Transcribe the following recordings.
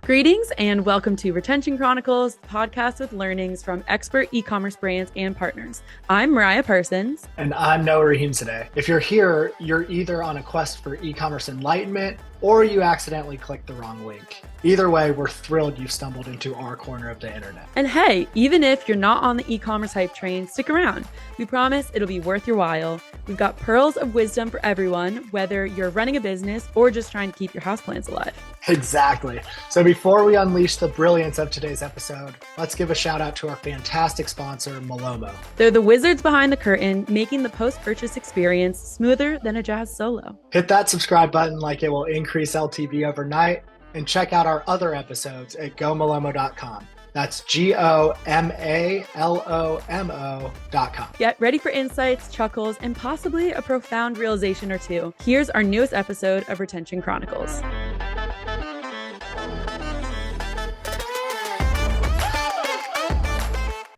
Greetings and welcome to Retention Chronicles, the podcast with learnings from expert e-commerce brands and partners. I'm Mariah Parsons. And I'm Noah Rahim today. If you're here, you're either on a quest for e-commerce enlightenment or you accidentally clicked the wrong link. Either way, we're thrilled you've stumbled into our corner of the internet. And hey, even if you're not on the e-commerce hype train, stick around. We promise it'll be worth your while. We've got pearls of wisdom for everyone, whether you're running a business or just trying to keep your houseplants alive. Exactly. So before we unleash the brilliance of today's episode, let's give a shout out to our fantastic sponsor, Malomo. They're the wizards behind the curtain, making the post-purchase experience smoother than a jazz solo. Hit that subscribe button like it will increase LTV overnight, and check out our other episodes at gomalomo.com. That's GOMALOMO.com. Get ready for insights, chuckles, and possibly a profound realization or two. Here's our newest episode of Retention Chronicles.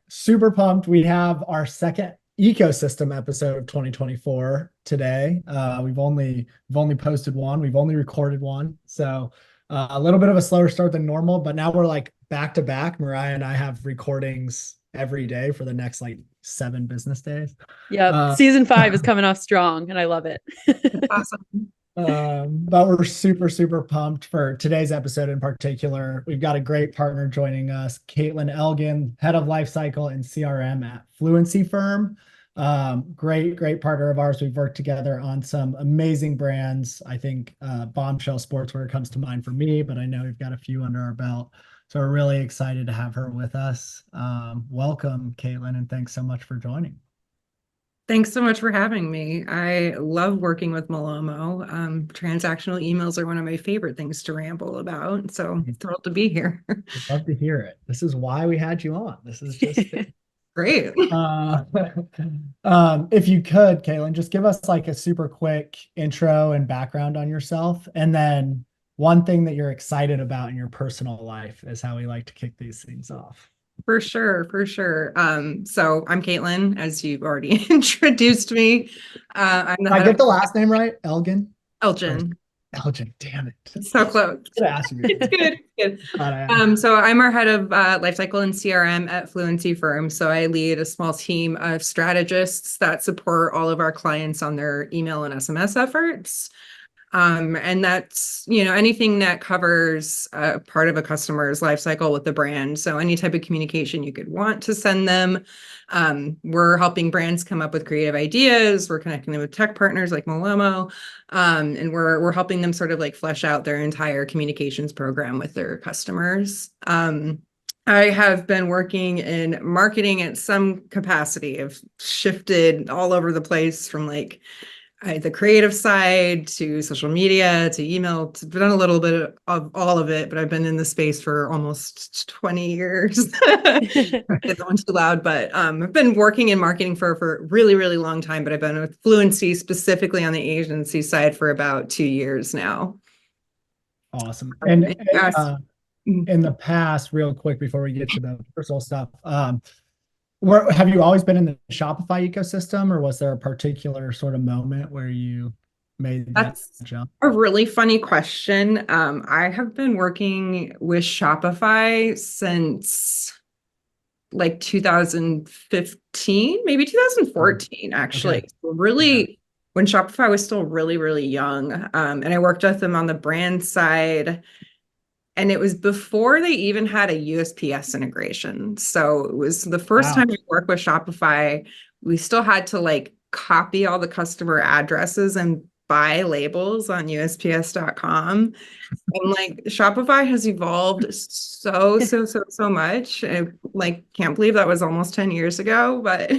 Super pumped. We have our second ecosystem episode of 2024 today. We've only posted one. We've only recorded one. So a little bit of a slower start than normal, but now we're like back to back. Mariah and I have recordings every day for the next 7 business days. Yeah, season 5 is coming off strong and I love it. Awesome. But we're super pumped for today's episode in particular. We've got a great partner joining us, Caitlin Elgin, head of Lifecycle and CRM at Fluency firm. Great partner of ours. We've worked together on some amazing brands. I think Bombshell Sportswear comes to mind for me, but I know we've got a few under our belt. So we're really excited to have her with us. Welcome, Caitlin, and thanks so much for joining. Thanks so much for having me. I love working with Malomo. Transactional emails are one of my favorite things to ramble about. So I'm thrilled to be here. I'd love to hear it. This is why we had you on. This is just great. If you could, Caitlin, just give us a super quick intro and background on yourself. And then one thing that you're excited about in your personal life is how we like to kick these things off. For sure. So I'm Caitlin, as you've already introduced me. I'm the I get the last name right? Elgin? Elgin. Elgin, damn it. It's so close. It's good. So I'm our head of Lifecycle and CRM at Fluency firm. So I lead a small team of strategists that support all of our clients on their email and SMS efforts. And that's, anything that covers part of a customer's life cycle with the brand. So any type of communication you could want to send them. We're helping brands come up with creative ideas. We're connecting them with tech partners like Malomo. And we're helping them sort of flesh out their entire communications program with their customers. I have been working in marketing at some capacity. I've shifted all over the place from the creative side to social media to email. I've done a little bit of all of it, but I've been in the space for almost 20 years. Get that one too loud, but I've been working in marketing for a really, really long time, but I've been with Fluency specifically on the agency side for about 2 years now. Awesome. And in the past, real quick before we get to the personal stuff, have you always been in the Shopify ecosystem, or was there a particular sort of moment where you made that jump? A really funny question. I have been working with Shopify since 2015, maybe 2014, actually. Okay. Really, when Shopify was still really, really young. And I worked with them on the brand side. And it was before they even had a USPS integration. So it was the first time we worked with Shopify. We still had to copy all the customer addresses and buy labels on USPS.com. And Shopify has evolved so much. I can't believe that was almost 10 years ago. But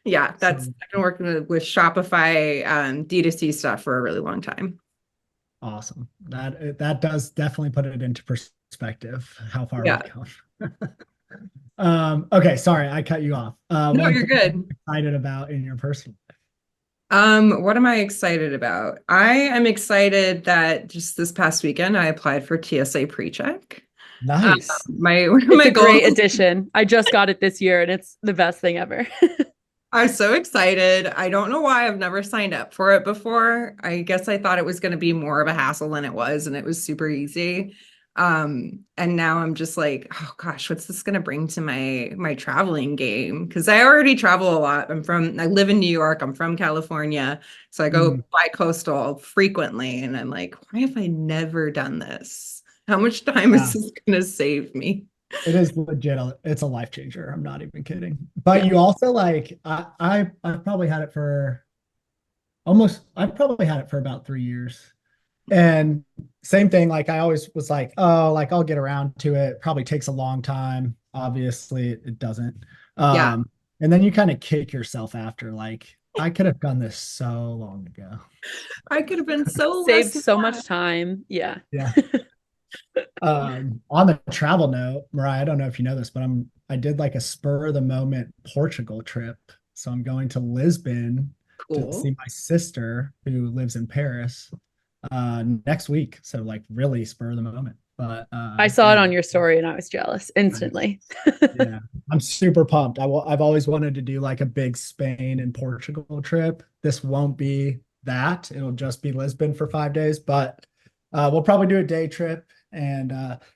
yeah, I've been working with Shopify D2C stuff for a really long time. Awesome. That does definitely put it into perspective how far we've come. Okay, sorry, I cut you off. No, you're good. What are you excited about in your personal life? What am I excited about? I am excited that just this past weekend I applied for TSA PreCheck. Nice. My great addition. I just got it this year and it's the best thing ever. I'm so excited. I don't know why I've never signed up for it before. I guess I thought it was going to be more of a hassle than it was, and it was super easy. And now I'm just like, oh gosh, what's this going to bring to my traveling game? Because I already travel a lot. I live in New York. I'm from California. So I go bi-coastal frequently. And I'm like, why have I never done this? How much time is this going to save me? It is legit. It's a life changer. I'm not even kidding. But you also like, I've probably had it for I've probably had it for about 3 years. And same thing, like I always was like, oh, like I'll get around to it. Probably takes a long time. Obviously, it doesn't. Yeah. And then you kind of kick yourself after, like, I could have done this so long ago. I could have been so Saved less so much time. Yeah. Yeah. On the travel note, Mariah, I don't know if you know this, but I did like a spur of the moment Portugal trip. So I'm going to Lisbon to see cool. my sister who lives in Paris next week. So like really spur of the moment. But I saw it yeah, on your story and I was jealous instantly. yeah, I'm super pumped. I've always wanted to do like a big Spain and Portugal trip. This won't be that. It'll just be Lisbon for 5 days, but we'll probably do a day trip. And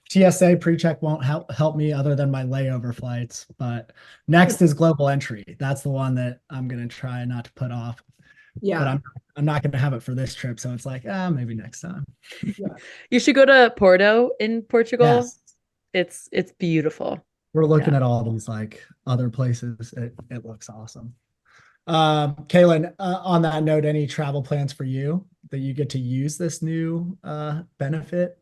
TSA pre-check won't help me other than my layover flights. But next is global entry. That's the one that I'm gonna try not to put off. But Yeah. I'm not gonna have it for this trip. So it's like, maybe next time. Yeah. You should go to Porto in Portugal. Yes. It's beautiful. We're looking Yeah. at all these like other places. It looks awesome. Kaylin, on that note, any travel plans for you that you get to use this new benefit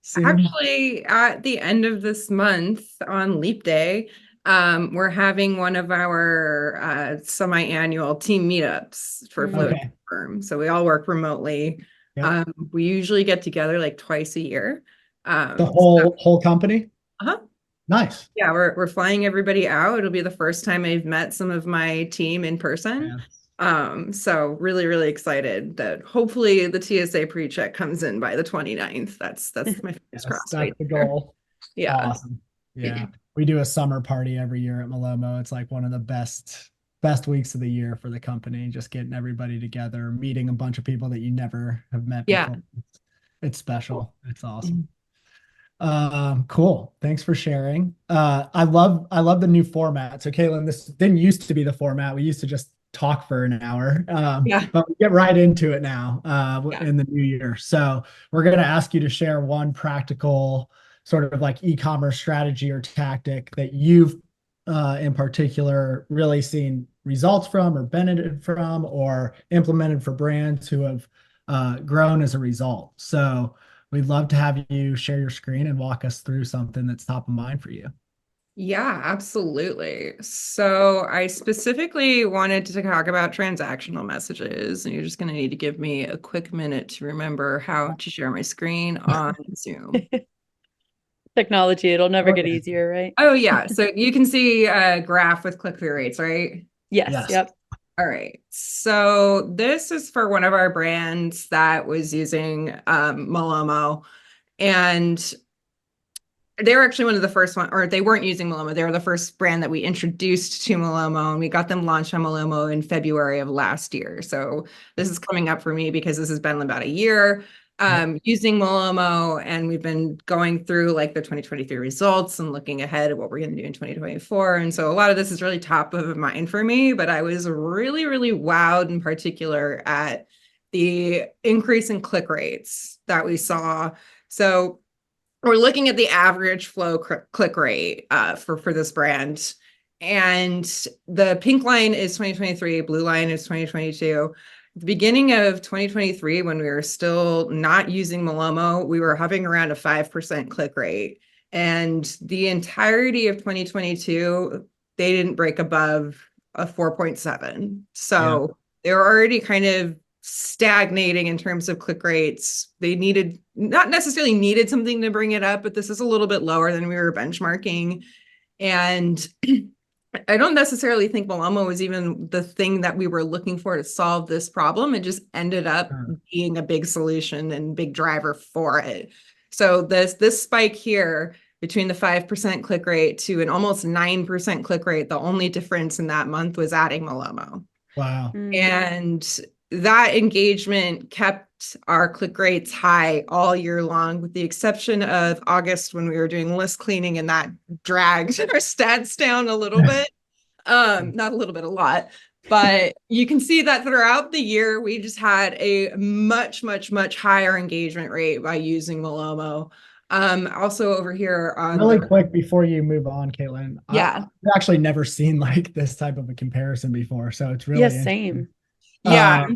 soon? Actually, at the end of this month on Leap Day, we're having one of our semi-annual team meetups for Fluency Okay. Firm. So we all work remotely. Yep. We usually get together like twice a year. The So, whole company? uh-huh. Nice. Yeah, we're flying everybody out. It'll be the first time I've met some of my team in person. Yeah. So really, really excited that hopefully the TSA pre-check comes in by the 29th. That's my fingers Yes, crossed that's right the there. goal. Yeah. Awesome. Yeah. We do a summer party every year at Malomo. It's like one of the best weeks of the year for the company, just getting everybody together, meeting a bunch of people that you never have met Yeah. before. It's special. It's awesome. Cool. Thanks for sharing. I love the new format. So Caitlin, this didn't used to be the format. We used to just talk for an hour. Yeah. But we get right into it now, Yeah. in the new year. So we're going to ask you to share one practical sort of like e-commerce strategy or tactic that you've, in particular really seen results from or benefited from or implemented for brands who have, grown as a result. So we'd love to have you share your screen and walk us through something that's top of mind for you. Yeah, absolutely. So I specifically wanted to talk about transactional messages, and you're just going to need to give me a quick minute to remember how to share my screen on Zoom. Technology, it'll never get Okay. easier, right? Oh, yeah. So you can see a graph with click-through rates, right? Yes. Yes. Yep. All right. So this is for one of our brands that was using Malomo. And they were actually one of the first one, or they weren't using Malomo. They were the first brand that we introduced to Malomo, and we got them launched on Malomo in February of last year. So this is coming up for me because this has been about a year using Malomo, and we've been going through like the 2023 results and looking ahead at what we're going to do in 2024. And so a lot of this is really top of mind for me, but I was really, really wowed in particular at the increase in click rates that we saw. So we're looking at the average flow click rate for this brand. And the pink line is 2023, blue line is 2022. At the beginning of 2023, when we were still not using Malomo, we were hovering around a 5% click rate. And the entirety of 2022, they didn't break above a 4.7. So they were already kind of stagnating in terms of click rates. They not necessarily needed something to bring it up, but this is a little bit lower than we were benchmarking. And I don't necessarily think Malomo was even the thing that we were looking for to solve this problem. It just ended up being a big solution and big driver for it. So this spike here between the 5% click rate to an almost 9% click rate, the only difference in that month was adding Malomo. Wow. And that engagement kept kept our click rates high all year long, with the exception of August when we were doing list cleaning, and that dragged our stats down a little bit. Not a little bit, a lot. But you can see that throughout the year, we just had a much, much, much higher engagement rate by using Malomo. Also over here on really quick before you move on, Caitlin. Yeah. I've actually never seen like this type of a comparison before. So it's really same. Yeah.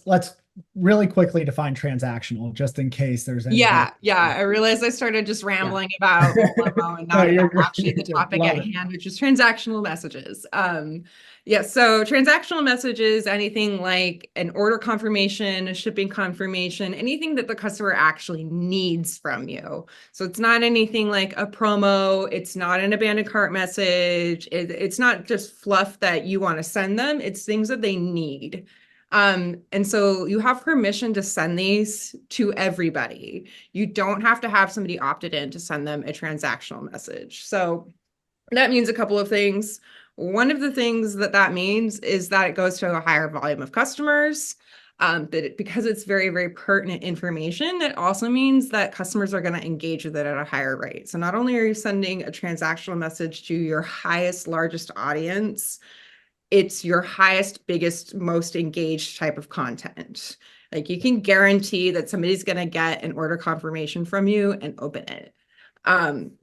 Let's really quickly define transactional, just in case there's any. Yeah. I realized I started just rambling about Malomo and not about actually the topic at hand, which is transactional messages. So transactional messages, anything like an order confirmation, a shipping confirmation, anything that the customer actually needs from you. So it's not anything like a promo. It's not an abandoned cart message. It's not just fluff that you want to send them. It's things that they need. And so you have permission to send these to everybody. You don't have to have somebody opted in to send them a transactional message. So that means a couple of things. One of the things that means is that it goes to a higher volume of customers. Because it's very, very pertinent information, it also means that customers are going to engage with it at a higher rate. So not only are you sending a transactional message to your highest, largest audience, it's your highest, biggest, most engaged type of content. Like you can guarantee that somebody's going to get an order confirmation from you and open it.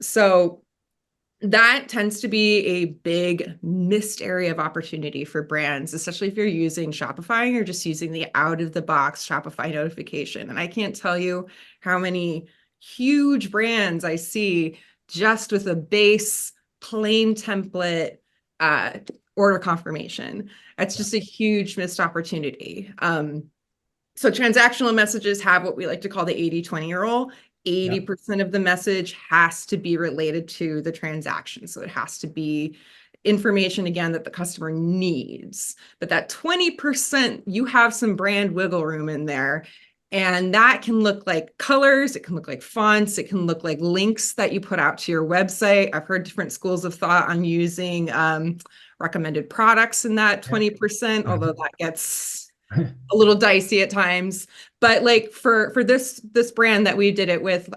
So that tends to be a big missed area of opportunity for brands, especially if you're using Shopify and you're just using the out-of-the-box Shopify notification. And I can't tell you how many huge brands I see just with a base plain template order confirmation. That's just a huge missed opportunity. So transactional messages have what we like to call the 80-20 rule. 80% of the message has to be related to the transaction. So it has to be information, again, that the customer needs. But that 20%, you have some brand wiggle room in there. And that can look like colors, it can look like fonts, it can look like links that you put out to your website. I've heard different schools of thought on using recommended products in that 20%, although that gets a little dicey at times. But like for this brand that we did it with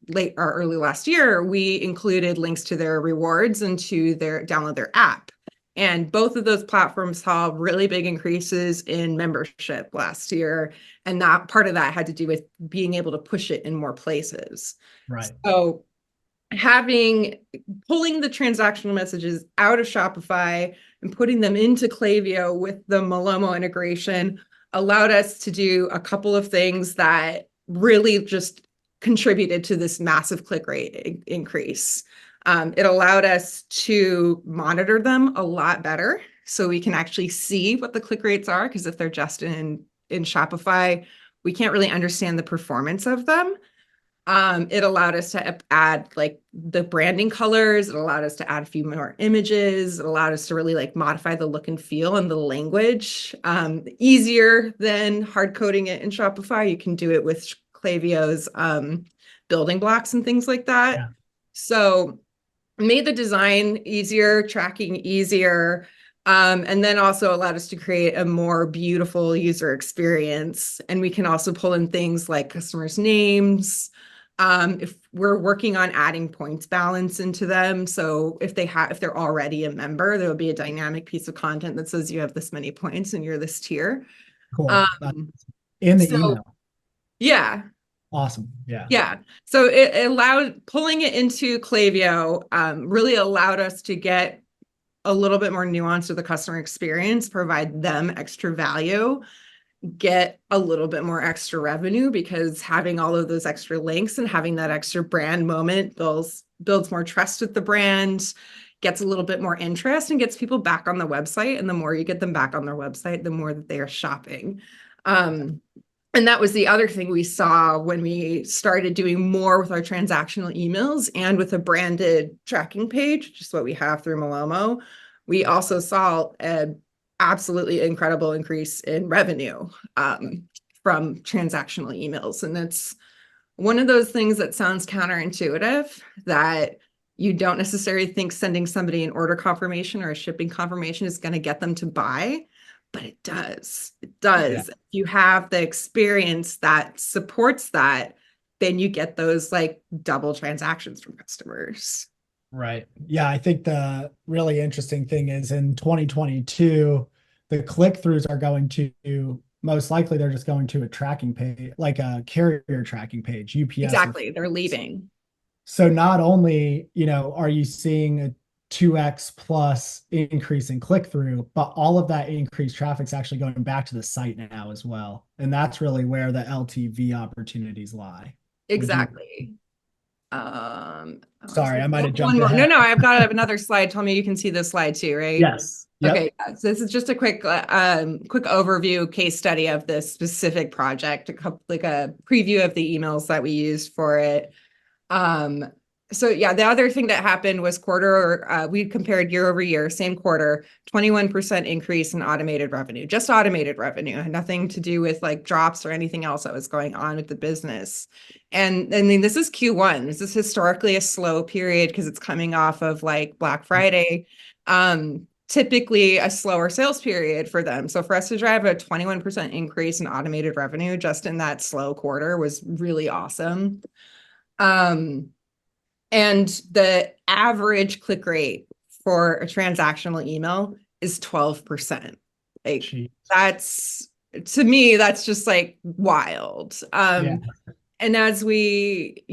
late or early last year, we included links to their rewards and to download their app. And both of those platforms saw really big increases in membership last year. And that part of that had to do with being able to push it in more places. Right. So pulling the transactional messages out of Shopify and putting them into Klaviyo with the Malomo integration allowed us to do a couple of things that really just contributed to this massive click rate increase. It allowed us to monitor them a lot better, so we can actually see what the click rates are, because if they're just in Shopify, we can't really understand the performance of them. It allowed us to add like the branding colors. It allowed us to add a few more images. It allowed us to really like modify the look and feel and the language. Easier than hard coding it in Shopify. You can do it with Klaviyo's building blocks and things like that. Yeah. So made the design easier, tracking easier, and then also allowed us to create a more beautiful user experience. And we can also pull in things like customers' names. If we're working on adding points balance into them, so if they're already a member, there will be a dynamic piece of content that says you have this many points and you're this tier. Cool. In the email. Yeah. Awesome. Yeah. Yeah. So it allowed pulling it into Klaviyo, really allowed us to get a little bit more nuance to the customer experience, provide them extra value, get a little bit more extra revenue, because having all of those extra links and having that extra brand moment builds more trust with the brand, gets a little bit more interest, and gets people back on the website. And the more you get them back on their website, the more that they are shopping. And that was the other thing we saw when we started doing more with our transactional emails and with a branded tracking page, which is what we have through Malomo. We also saw an absolutely incredible increase in revenue from transactional emails. And that's one of those things that sounds counterintuitive, that you don't necessarily think sending somebody an order confirmation or a shipping confirmation is going to get them to buy. but it does. It does. Yeah. If you have the experience that supports that, then you get those like double transactions from customers. Right. Yeah, I think the really interesting thing is in 2022, the click-throughs are going to most likely they're just going to a tracking page, like a carrier tracking page, UPS. Exactly. They're leaving. So not only, are you seeing a 2x plus increase in click-through, but all of that increased traffic is actually going back to the site now as well. And that's really where the LTV opportunities lie. Exactly. Sorry, I might have one jumped more. ahead. No, I've got another slide. Tell me you can see this slide too, right? Yes. Yep. Okay, so this is just a quick overview case study of this specific project, like a preview of the emails that we used for it. So yeah, the other thing that happened was we compared year over year, same quarter, 21% increase in automated revenue, just automated revenue, had nothing to do with like drops or anything else that was going on with the business. And I mean, this is Q1. This is historically a slow period because it's coming off of like Black Friday. Typically a slower sales period for them. So for us to drive a 21% increase in automated revenue just in that slow quarter was really awesome. And the average click rate for a transactional email is 12%. Like Jeez. to me, that's just like wild. Yeah. And as we,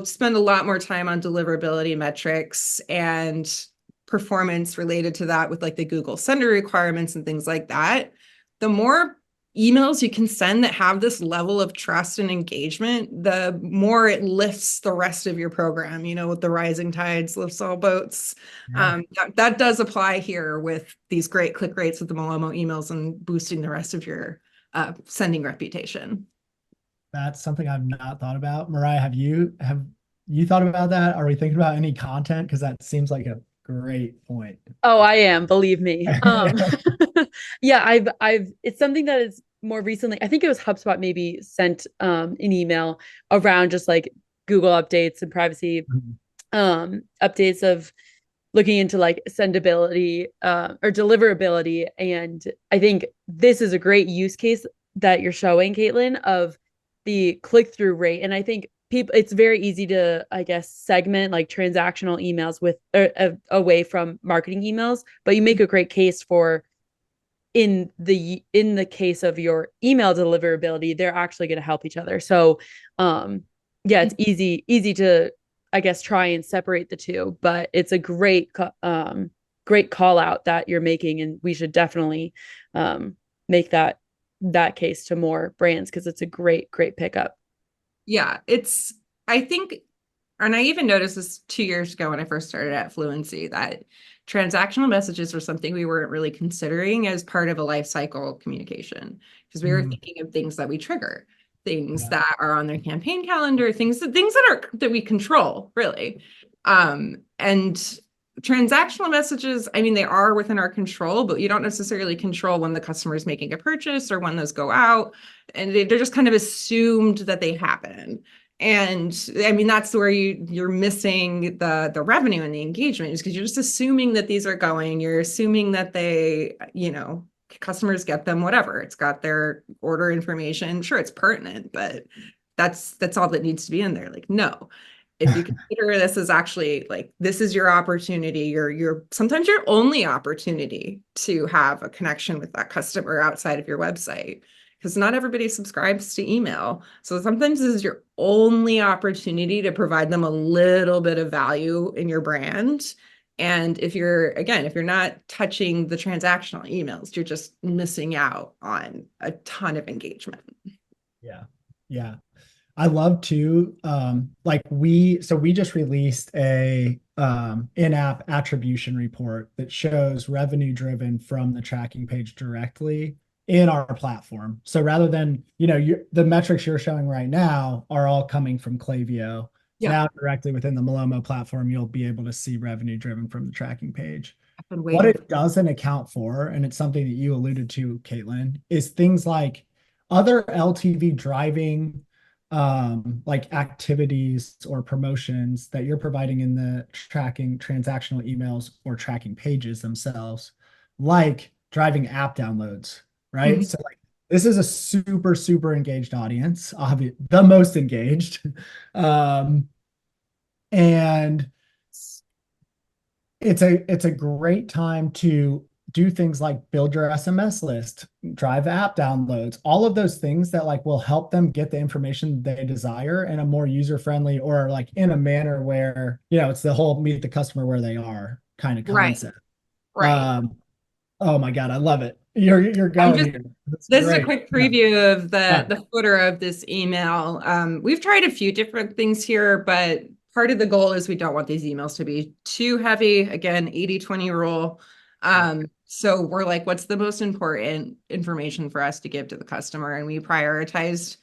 spend a lot more time on deliverability metrics and performance related to that with like the Google sender requirements and things like that, the more emails you can send that have this level of trust and engagement, the more it lifts the rest of your program, with the rising tides lifts all boats. Yeah. That does apply here with these great click rates with the Malomo emails and boosting the rest of your sending reputation. That's something I've not thought about. Mariah, have you thought about that? Are we thinking about any content? Because that seems like a great point. Oh, I am, believe me. Yeah, it's something that is more recently, I think it was HubSpot maybe sent an email around just like Google updates and privacy updates of looking into like sendability or deliverability. And I think this is a great use case that you're showing, Caitlin, of the click-through rate. And I think it's very easy to, I guess, segment like transactional emails with away from marketing emails, but you make a great case for in the case of your email deliverability, they're actually going to help each other. So yeah, it's easy to, I guess, try and separate the two, but it's a great call out that you're making, and we should definitely make that case to more brands because it's a great pickup. Yeah, I think, and I even noticed this 2 years ago when I first started at Fluency, that transactional messages were something we weren't really considering as part of a life cycle communication, because we were thinking of things that we trigger, things that are on their campaign calendar, things that we control, really. And transactional messages, I mean, they are within our control, but you don't necessarily control when the customer is making a purchase or when those go out. And they're just kind of assumed that they happen. And I mean, that's where you're missing the revenue and the engagement, is because you're just assuming that these are going, you're assuming that they, customers get them, whatever. It's got their order information. Sure, it's pertinent, but that's all that needs to be in there. Like, no. If you consider this as actually like, this is your opportunity, your sometimes your only opportunity to have a connection with that customer outside of your website, because not everybody subscribes to email. So sometimes this is your only opportunity to provide them a little bit of value in your brand. And if you're not touching the transactional emails, you're just missing out on a ton of engagement. Yeah. Yeah. I love to we just released a in-app attribution report that shows revenue driven from the tracking page directly in our platform. So rather than, the metrics you're showing right now are all coming from Klaviyo. Yeah. Now directly within the Malomo platform, you'll be able to see revenue driven from the tracking page. What it doesn't account for, and it's something that you alluded to, Caitlin, is things like other LTV driving like activities or promotions that you're providing in the tracking transactional emails or tracking pages themselves, like driving app downloads right? Mhm. So like this is a super, super engaged audience, the most engaged. And it's a great time to do things like build your SMS list, drive app downloads, all of those things that like will help them get the information they desire in a more user-friendly or like in a manner where, it's the whole meet the customer where they are kind of Right. concept. Right. Oh my God, I love it. You're I'm going just here. That's This is a great. quick Yeah. preview of Yeah. the footer of this email. We've tried a few different things here, but part of the goal is we don't want these emails to be too heavy. Again, 80-20 rule. So we're like, what's the most important information for us to give to the customer? And we prioritized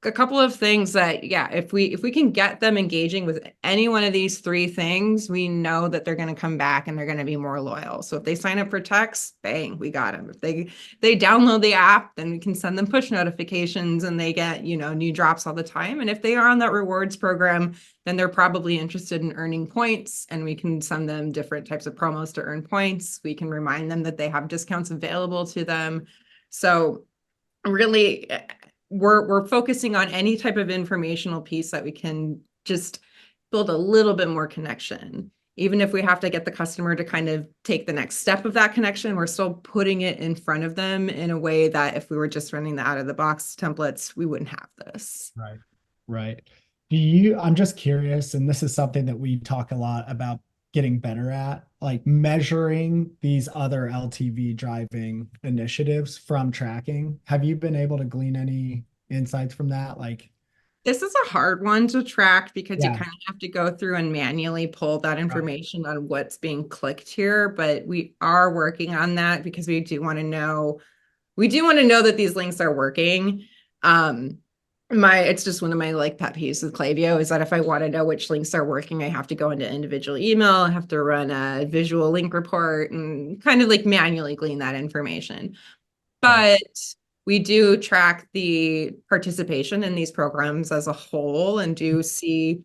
a couple of things that, yeah, if we can get them engaging with any one of these three things, we know that they're going to come back and they're going to be more loyal. So if they sign up for text, bang, we got them. If they download the app, then we can send them push notifications and they get, new drops all the time. And if they are on that rewards program, then they're probably interested in earning points, and we can send them different types of promos to earn points. We can remind them that they have discounts available to them. So really, we're focusing on any type of informational piece that we can just build a little bit more connection. Even if we have to get the customer to kind of take the next step of that connection, we're still putting it in front of them in a way that if we were just running the out of the box templates, we wouldn't have this. Right. Right. I'm just curious, and this is something that we talk a lot about getting better at, like measuring these other LTV driving initiatives from tracking. Have you been able to glean any insights from that? Like, This is a hard one to track because you yeah, kind of have to go through and manually pull that right. information on what's being clicked here, but we are working on that because we do want to know that these links are working. It's just one of my like pet peeves with Klaviyo is that if I want to know which links are working, I have to go into individual email, I have to run a visual link report and kind of like manually glean that information. Right. But we do track the participation in these programs as a whole and do see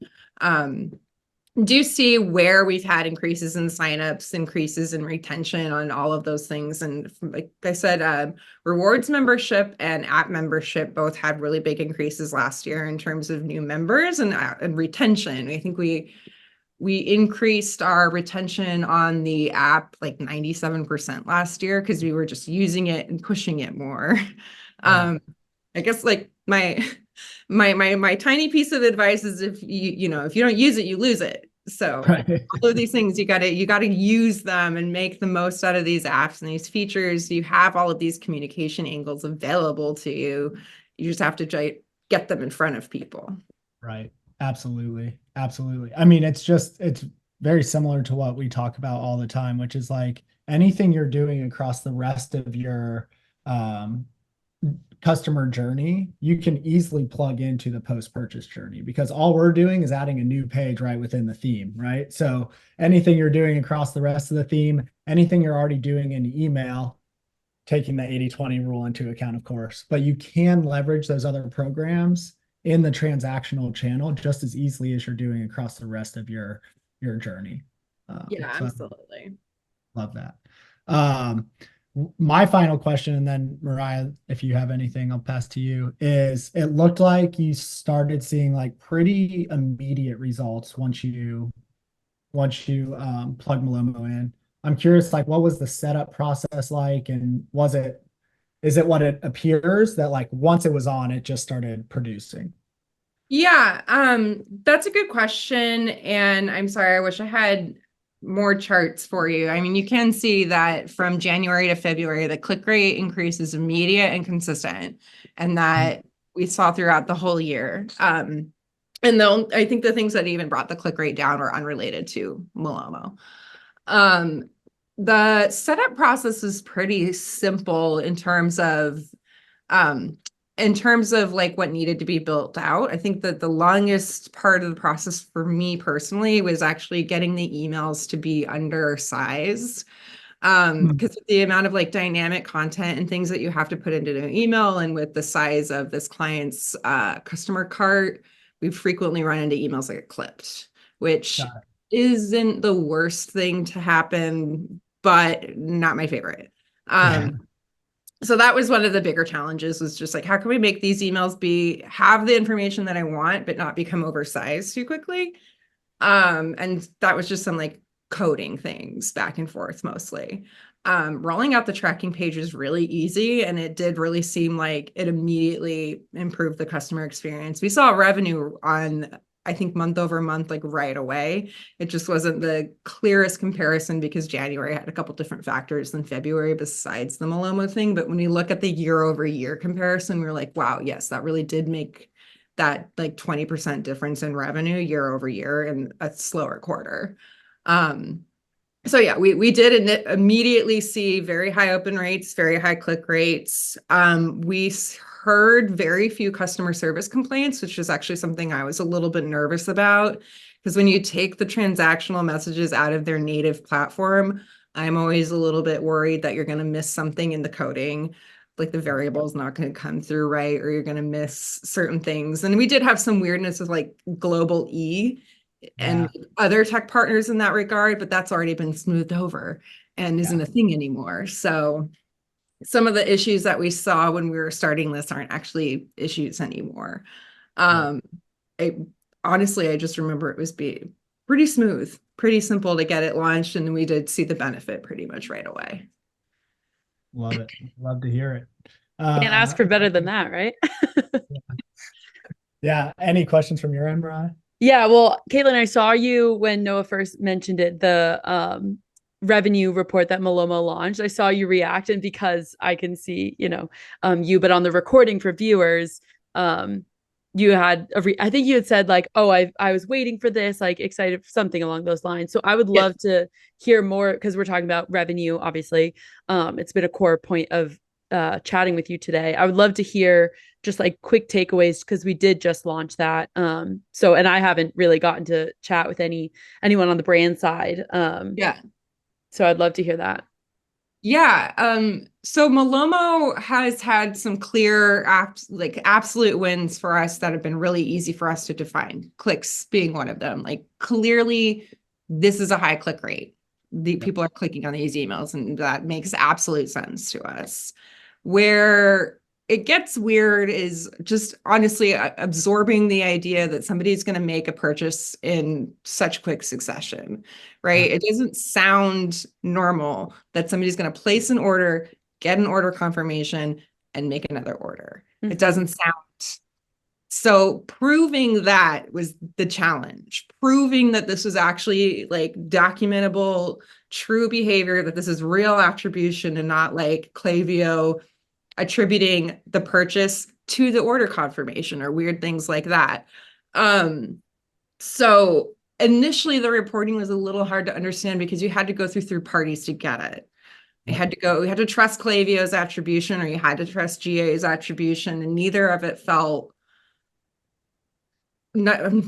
where we've had increases in signups, increases in retention on all of those things. And like I said, rewards membership and app membership both had really big increases last year in terms of new members and retention. I think we increased our retention on the app like 97% last year because we were just using it and pushing it more. Yeah. I guess like my tiny piece of advice is if you don't use it, you lose it. So Right. all of these things, you gotta use them and make the most out of these apps and these features. You have all of these communication angles available to you. You just have to get them in front of people. Right. Absolutely. Absolutely. I mean, it's very similar to what we talk about all the time, which is like anything you're doing across the rest of your um, customer journey, you can easily plug into the post-purchase journey because all we're doing is adding a new page right within the theme, right? So anything you're doing across the rest of the theme, anything you're already doing in email, taking the 80-20 rule into account, of course, but you can leverage those other programs in the transactional channel just as easily as you're doing across the rest of your journey. Yeah, So absolutely. love that. Um, my final question, and then Mariah, if you have anything, I'll pass to you, is it looked like you started seeing like pretty immediate results once you plug Malomo in. I'm curious, like what was the setup process like, and is it what it appears that like once it was on, it just started producing? Yeah, that's a good question. And I'm sorry, I wish I had more charts for you. I mean, you can see that from January to February, the click rate increase is immediate and consistent, and that we saw throughout the whole year. And I think the things that even brought the click rate down were unrelated to Malomo. The setup process is pretty simple in terms of like what needed to be built out. I think that the longest part of the process for me personally was actually getting the emails to be undersized. Because the amount of like dynamic content and things that you have to put into an email, and with the size of this client's customer cart, we frequently run into emails that get clipped, which Got isn't the worst thing to happen, but not my favorite. it. Yeah. So that was one of the bigger challenges, was just like, how can we make these emails have the information that I want, but not become oversized too quickly? And that was just some like coding things back and forth mostly. Rolling out the tracking page is really easy, and it did really seem like it immediately improved the customer experience. We saw revenue on, I think, month over month, like right away. It just wasn't the clearest comparison because January had a couple different factors than February besides the Malomo thing. But when we look at the year over year comparison, we're like, wow, yes, that really did make that like 20% difference in revenue year over year in a slower quarter. So yeah, we did immediately see very high open rates, very high click rates. We heard very few customer service complaints, which is actually something I was a little bit nervous about, because when you take the transactional messages out of their native platform, I'm always a little bit worried that you're going to miss something in the coding, like the variable is not going to come through right, or you're going to miss certain things. And we did have some weirdness with like global E and other tech partners in that regard, but that's already been smoothed over and isn't a thing anymore. So some of the issues that we saw when we were starting this aren't actually issues anymore. Honestly, I just remember it was being pretty smooth, pretty simple to get it launched, and we did see the benefit pretty much right away. Love it. Love to hear it. Can't ask for better than that, right? Yeah. Any questions from your end, Mariah? Yeah, well, Caitlin, I saw you when Noah first mentioned it, the revenue report that Malomo launched. I saw you react, and because I can see, you, but on the recording for viewers, you had I think you had said like, oh, I was waiting for this, like excited for something along those lines. So I would love to hear more, because we're talking about revenue, obviously. It's been a core point of chatting with you today. I would love to hear just like quick takeaways, because we did just launch that. And I haven't really gotten to chat with anyone on the brand side. So I'd love to hear that. Yeah. So Malomo has had some clear absolute wins for us that have been really easy for us to define. Clicks being one of them. Like, clearly, this is a high click rate. The people are clicking on these emails, and that makes absolute sense to us. Where it gets weird is just honestly absorbing the idea that somebody's going to make a purchase in such quick succession, right? It doesn't sound normal that somebody's going to place an order, get an order confirmation, and make another order. It doesn't sound. So proving that was the challenge, proving that this was actually like documentable, true behavior, that this is real attribution and not like Klaviyo attributing the purchase to the order confirmation or weird things like that. So initially the reporting was a little hard to understand because you had to go through third parties to get it. We had to trust Klaviyo's attribution, or you had to trust GA's attribution, and neither of it felt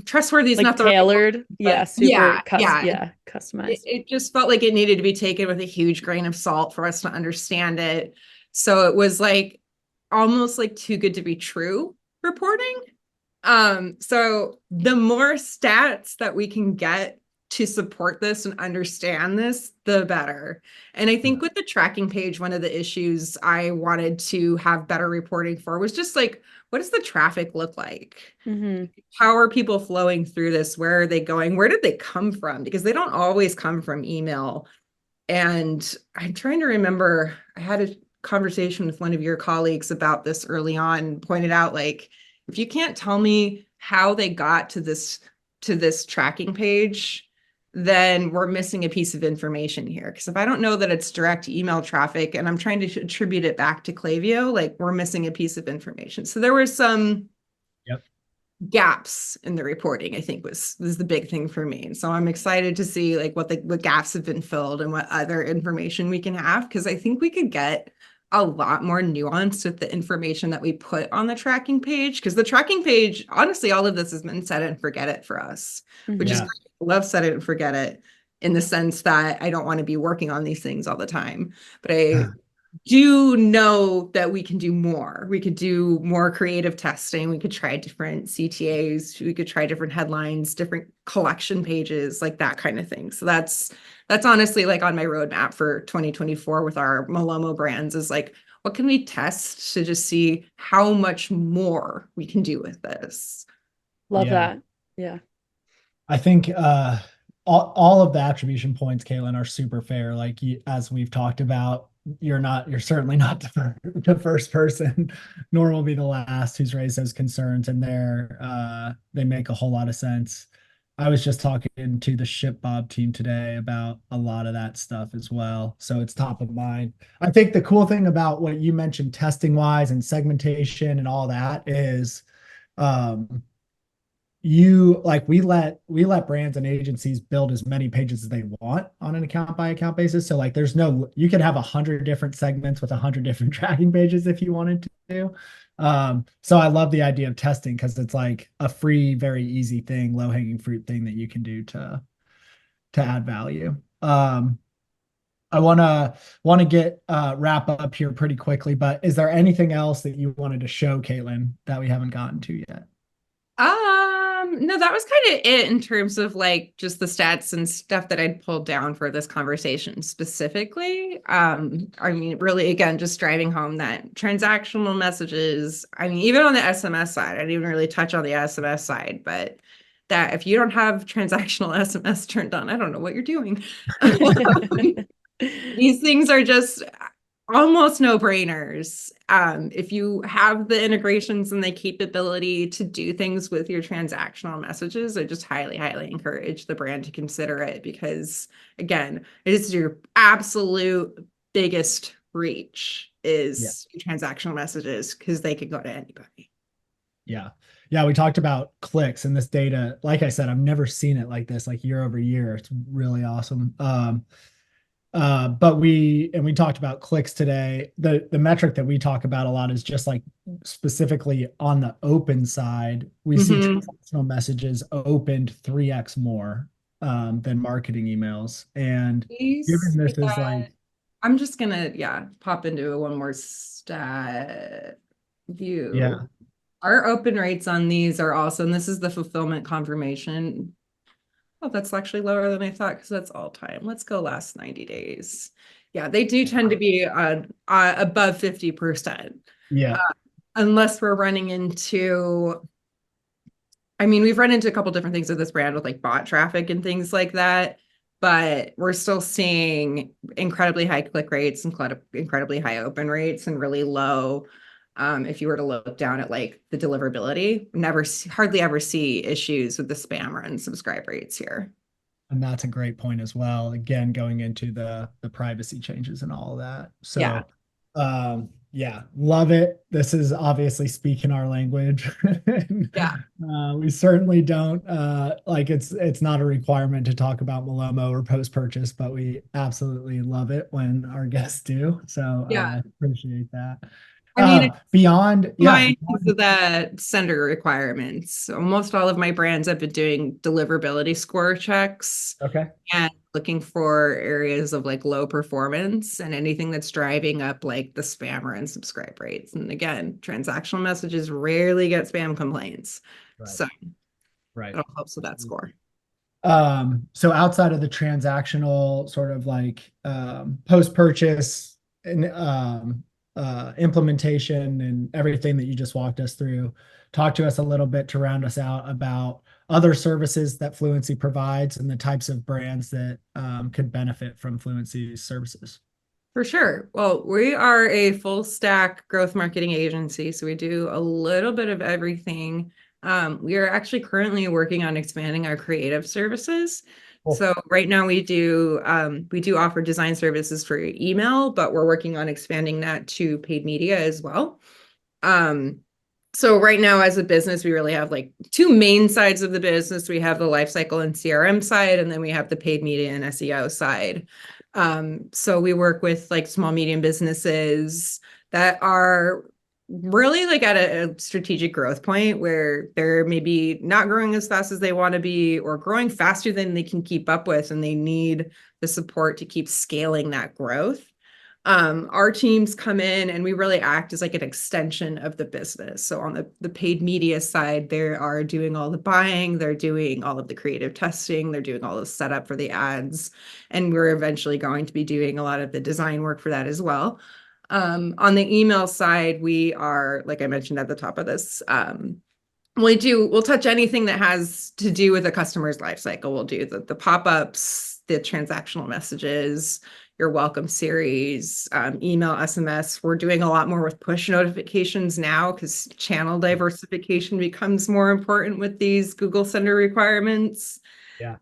trustworthy. Is like not the tailored, right customized. It just felt like it needed to be taken with a huge grain of salt for us to understand it. So it was like almost like too good to be true reporting. So the more stats that we can get to support this and understand this, the better. And I think with the tracking page, one of the issues I wanted to have better reporting for was just like, what does the traffic look like? How are people flowing through this? Where are they going? Where did they come from? Because they don't always come from email. And I'm trying to remember, I had a conversation with one of your colleagues about this early on, pointed out, like, if you can't tell me how they got to this tracking page, then we're missing a piece of information here. Because if I don't know that it's direct email traffic and I'm trying to attribute it back to Klaviyo, like, we're missing a piece of information. So there were some gaps in the reporting, I think was the big thing for me. And so I'm excited to see like what gaps have been filled and what other information we can have, because I think we could get a lot more nuanced with the information that we put on the tracking page. Because the tracking page, honestly, all of this has been set it and forget it for us, which is great. I love set it and forget it, in the sense that I don't want to be working on these things all the time. But I do know that we can do more. We could do more creative testing. We could try different CTAs. We could try different headlines, different collection pages, like that kind of thing. So that's honestly like on my roadmap for 2024 with our Malomo brands, is like, what can we test to just see how much more we can do with this? Love Yeah. that. Yeah. I think all of the attribution points, Caitlin, are super fair. Like as we've talked about, you're certainly not the first person, nor will be the last who's raised those concerns, and they make a whole lot of sense. I was just talking to the ShipBob team today about a lot of that stuff as well, so it's top of mind. I think the cool thing about what you mentioned, testing wise and segmentation and all that, is um, we let brands and agencies build as many pages as they want on an account by account basis. So like you can have 100 different segments with 100 different tracking pages if you wanted to. So I love the idea of testing because it's like a free, very easy thing, low hanging fruit thing that you can do to add value. I want to get wrap up here pretty quickly, but is there anything else that you wanted to show, Caitlin, that we haven't gotten to yet? No, that was kind of it in terms of like just the stats and stuff that I'd pulled down for this conversation specifically. I mean, really, again, just driving home that transactional messages, I mean, even on the SMS side, I didn't even really touch on the SMS side, but that if you don't have transactional SMS turned on, I don't know what you're doing. These things are just almost no-brainers. If you have the integrations and the capability to do things with your transactional messages, I just highly, highly encourage the brand to consider it because, again, it is your absolute biggest reach is your transactional messages because they could go to anybody. Yeah. Yeah. We talked about clicks and this data. Like I said, I've never seen it like this, like year over year. It's really awesome. But we talked about clicks today. The metric that we talk about a lot is just like specifically on the open side, we see transactional messages opened 3x more than marketing emails. And given this is like, I'm just gonna pop into one more stat view. Yeah. Our open rates on these are also, and this is the fulfillment confirmation. Oh, that's actually lower than I thought because that's all time. Let's go last 90 days. Yeah, they do tend to be above 50%. Yeah. Unless we're running into, I mean, we've run into a couple different things with this brand with like bot traffic and things like that, but we're still seeing incredibly high click rates, incredibly high open rates, and really low. If you were to look down at like the deliverability, hardly ever see issues with the spam run subscribe rates here. And that's a great point as well. Again, going into the privacy changes and all of that. So yeah, love it. This is obviously speaking our language. We certainly don't like it's not a requirement to talk about Malomo or post-purchase, but we absolutely love it when our guests do. So I appreciate that. I mean, beyond the sender requirements. Almost all of my brands have been doing deliverability score checks. Okay. And looking for areas of like low performance and anything that's driving up like the spammer and subscribe rates. And again, transactional messages rarely get spam complaints. Right. So it all helps with that score. So outside of the transactional sort of like post-purchase and implementation and everything that you just walked us through, talk to us a little bit to round us out about other services that Fluency provides and the types of brands that could benefit from Fluency's services. For sure. Well, we are a full stack growth marketing agency, so we do a little bit of everything. We are actually currently working on expanding our creative services. Cool. So right now we do offer design services for email, but we're working on expanding that to paid media as well. So right now as a business, we really have like two main sides of the business. We have the Lifecycle and CRM side, and then we have the paid media and SEO side. So we work with like small, medium businesses that are really like at a strategic growth point where they're maybe not growing as fast as they want to be or growing faster than they can keep up with, and they need the support to keep scaling that growth. Our teams come in and we really act as like an extension of the business. So on the paid media side, they are doing all the buying, they're doing all of the creative testing, they're doing all the setup for the ads, and we're eventually going to be doing a lot of the design work for that as well. On the email side, we are, like I mentioned at the top of this, we'll touch anything that has to do with the customer's life cycle. We'll do the pop-ups, the transactional messages, your welcome series, email, SMS. We're doing a lot more with push notifications now because channel diversification becomes more important with these Google Sender requirements. Yeah.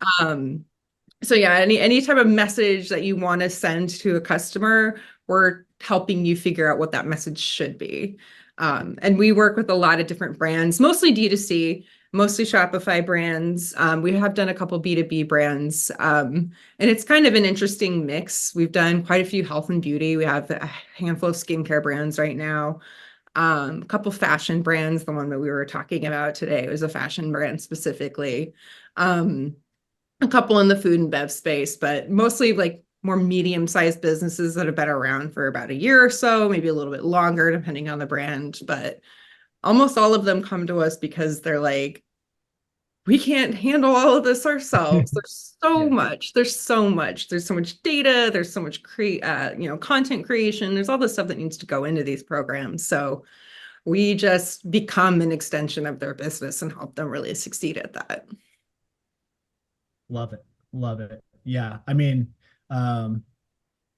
So yeah, any type of message that you want to send to a customer, we're helping you figure out what that message should be. And we work with a lot of different brands, mostly D2C, mostly Shopify brands. We have done a couple B2B brands, and it's kind of an interesting mix. We've done quite a few health and beauty. We have a handful of skincare brands right now, a couple fashion brands. The one that we were talking about today was a fashion brand specifically. A couple in the food and bev space, but mostly like more medium-sized businesses that have been around for about a year or so, maybe a little bit longer, depending on the brand. But almost all of them come to us because they're like, we can't handle all of this ourselves. There's so much. There's so much. There's so much data. There's so much content creation. There's all this stuff that needs to go into these programs. So we just become an extension of their business and help them really succeed at that. Love it. Love it. Yeah. I mean,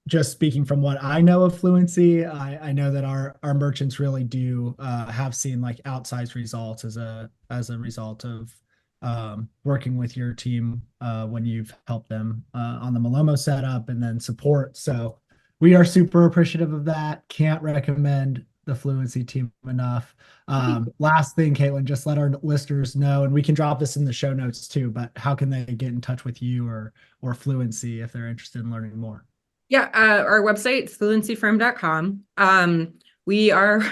just speaking from what I know of Fluency, I know that our merchants really do have seen like outsized results as a result of working with your team when you've helped them on the Malomo setup and then support. So we are super appreciative of that. Can't recommend the Fluency team enough. Last thing, Caitlin, just let our listeners know, and we can drop this in the show notes too, but how can they get in touch with you or Fluency if they're interested in learning more? Yeah, our website is fluencyfirm.com. We are,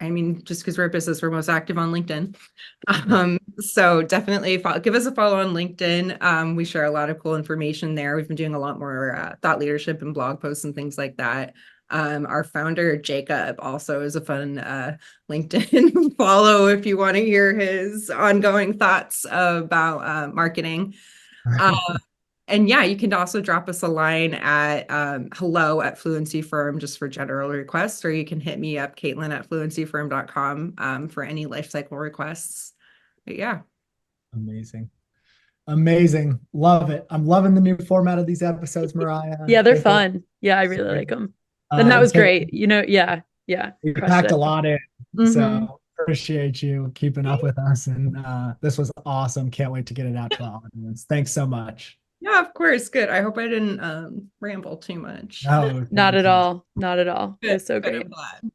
I mean, just because we're a business, we're most active on LinkedIn. So definitely give us a follow on LinkedIn. We share a lot of cool information there. We've been doing a lot more thought leadership and blog posts and things like that. Our founder, Jacob, also is a fun LinkedIn follow if you want to hear his ongoing thoughts about marketing. And yeah, you can also drop us a line at hello@Fluency Firm just for general requests, or you can hit me up, Caitlin@fluencyfirm.com for any lifecycle requests. But yeah. Amazing. Amazing. Love it. I'm loving the new format of these episodes, Mariah. Yeah, they're fun. Yeah, I really like them. And that was great. You know, yeah. You packed a lot in. Mm-hmm. So appreciate you keeping up with us. And this was awesome. Can't wait to get it out to the audience. Thanks so much. Yeah, of course. Good. I hope I didn't ramble too much. No, Not at all. Not at all. It was so Good, great. I'm glad.